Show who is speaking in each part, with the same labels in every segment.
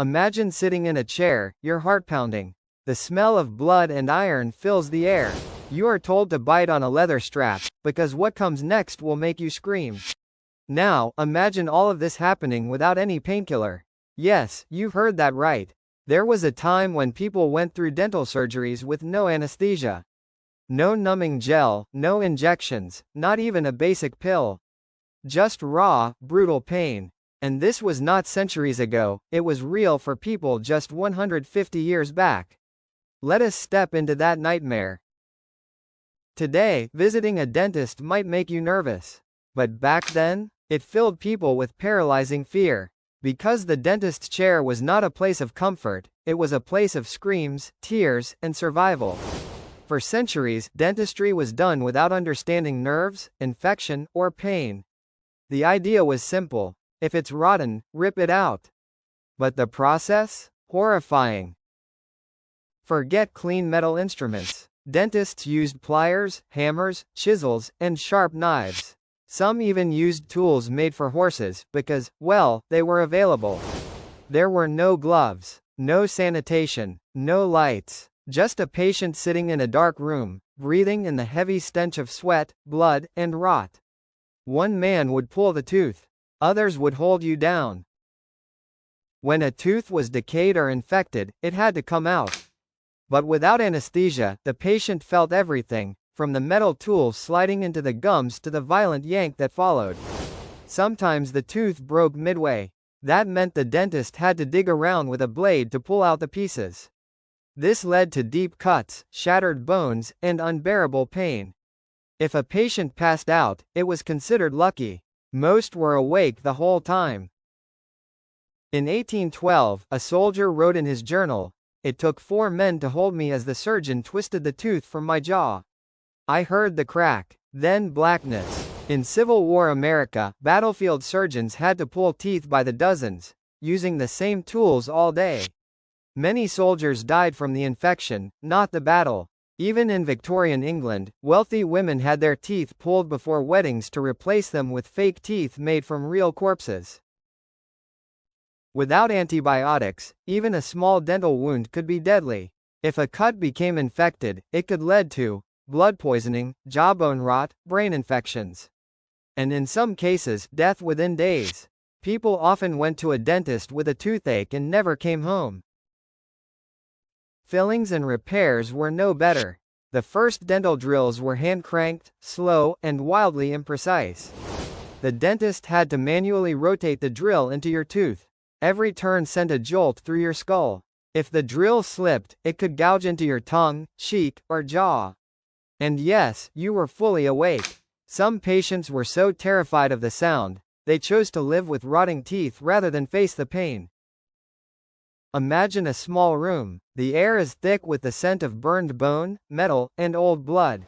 Speaker 1: Imagine sitting in a chair, your heart pounding. The smell of blood and iron fills the air. You are told to bite on a leather strap, because what comes next will make you scream. Now, imagine all of this happening without any painkiller. Yes, you've heard that right. There was a time when people went through dental surgeries with no anesthesia. No numbing gel, no injections, not even a basic pill. Just raw, brutal pain. And this was not centuries ago, it was real for people just 150 years back. Let us step into that nightmare. Today, visiting a dentist might make you nervous. But back then, it filled people with paralyzing fear. Because the dentist's chair was not a place of comfort, it was a place of screams, tears, and survival. For centuries, dentistry was done without understanding nerves, infection, or pain. The idea was simple. If it's rotten, rip it out. But the process? Horrifying. Forget clean metal instruments. Dentists used pliers, hammers, chisels, and sharp knives. Some even used tools made for horses, because, well, they were available. There were no gloves, no sanitation, no lights, just a patient sitting in a dark room, breathing in the heavy stench of sweat, blood, and rot. One man would pull the tooth. Others would hold you down. When a tooth was decayed or infected, it had to come out. But without anesthesia, the patient felt everything, from the metal tools sliding into the gums to the violent yank that followed. Sometimes the tooth broke midway. That meant the dentist had to dig around with a blade to pull out the pieces. This led to deep cuts, shattered bones, and unbearable pain. If a patient passed out, it was considered lucky. Most were awake the whole time. In 1812, a soldier wrote in his journal, "It took 4 men to hold me as the surgeon twisted the tooth from my jaw. I heard the crack, then blackness." In Civil War America, battlefield surgeons had to pull teeth by the dozens, using the same tools all day. Many soldiers died from the infection, not the battle. Even in Victorian England, wealthy women had their teeth pulled before weddings to replace them with fake teeth made from real corpses. Without antibiotics, even a small dental wound could be deadly. If a cut became infected, it could lead to blood poisoning, jawbone rot, brain infections. And in some cases, death within days. People often went to a dentist with a toothache and never came home. Fillings and repairs were no better. The first dental drills were hand-cranked, slow, and wildly imprecise. The dentist had to manually rotate the drill into your tooth. Every turn sent a jolt through your skull. If the drill slipped, it could gouge into your tongue, cheek, or jaw. And yes, you were fully awake. Some patients were so terrified of the sound, they chose to live with rotting teeth rather than face the pain. Imagine a small room. The air is thick with the scent of burned bone, metal, and old blood.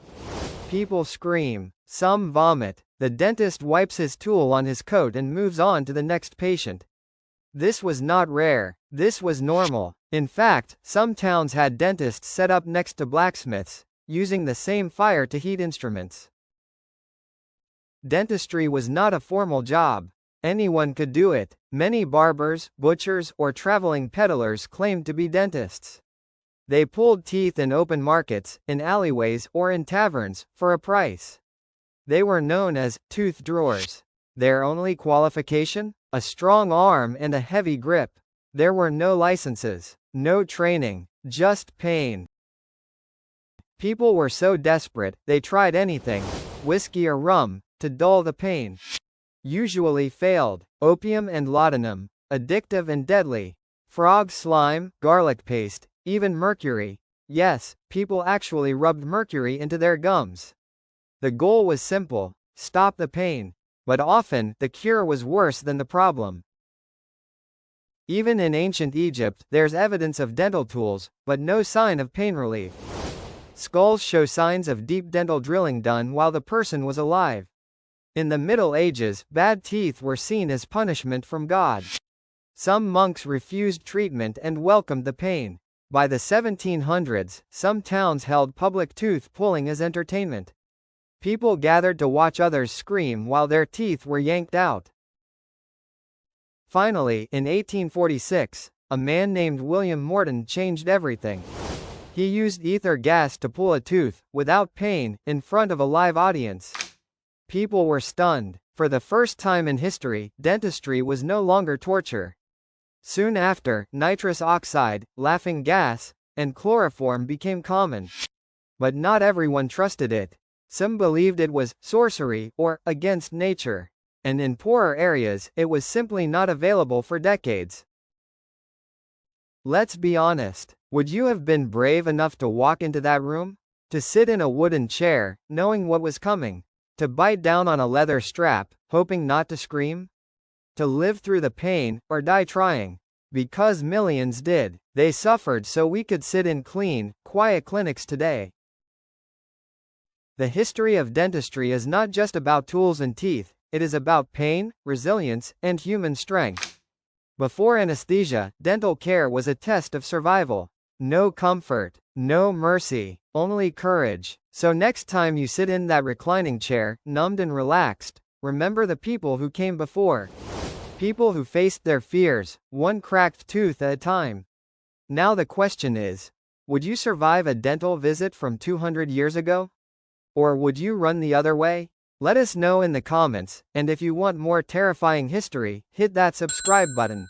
Speaker 1: People scream. Some vomit. The dentist wipes his tool on his coat and moves on to the next patient. This was not rare. This was normal. In fact, some towns had dentists set up next to blacksmiths, using the same fire to heat instruments. Dentistry was not a formal job. Anyone could do it. Many barbers, butchers, or traveling peddlers claimed to be dentists. They pulled teeth in open markets, in alleyways, or in taverns, for a price. They were known as tooth drawers. Their only qualification? A strong arm and a heavy grip. There were no licenses, no training, just pain. People were so desperate, they tried anything, whiskey or rum, to dull the pain. Usually failed. Opium and laudanum, addictive and deadly. Frog slime, garlic paste, even mercury. Yes, people actually rubbed mercury into their gums. The goal was simple: stop the pain. But often, the cure was worse than the problem. Even in ancient Egypt, there's evidence of dental tools, but no sign of pain relief. Skulls show signs of deep dental drilling done while the person was alive. In the Middle Ages, bad teeth were seen as punishment from God. Some monks refused treatment and welcomed the pain. By the 1700s, some towns held public tooth pulling as entertainment. People gathered to watch others scream while their teeth were yanked out. Finally, in 1846, a man named William Morton changed everything. He used ether gas to pull a tooth, without pain, in front of a live audience. People were stunned. For the first time in history, dentistry was no longer torture. Soon after, nitrous oxide, laughing gas, and chloroform became common. But not everyone trusted it. Some believed it was sorcery or against nature. And in poorer areas, it was simply not available for decades. Let's be honest. Would you have been brave enough to walk into that room? To sit in a wooden chair, knowing what was coming? To bite down on a leather strap, hoping not to scream? To live through the pain, or die trying? Because millions did. They suffered so we could sit in clean, quiet clinics today. The history of dentistry is not just about tools and teeth, it is about pain, resilience, and human strength. Before anesthesia, dental care was a test of survival. No comfort, no mercy, only courage. So next time you sit in that reclining chair, numbed and relaxed, remember the people who came before. People who faced their fears, one cracked tooth at a time. Now the question is, would you survive a dental visit from 200 years ago? Or would you run the other way? Let us know in the comments, and if you want more terrifying history, hit that subscribe button.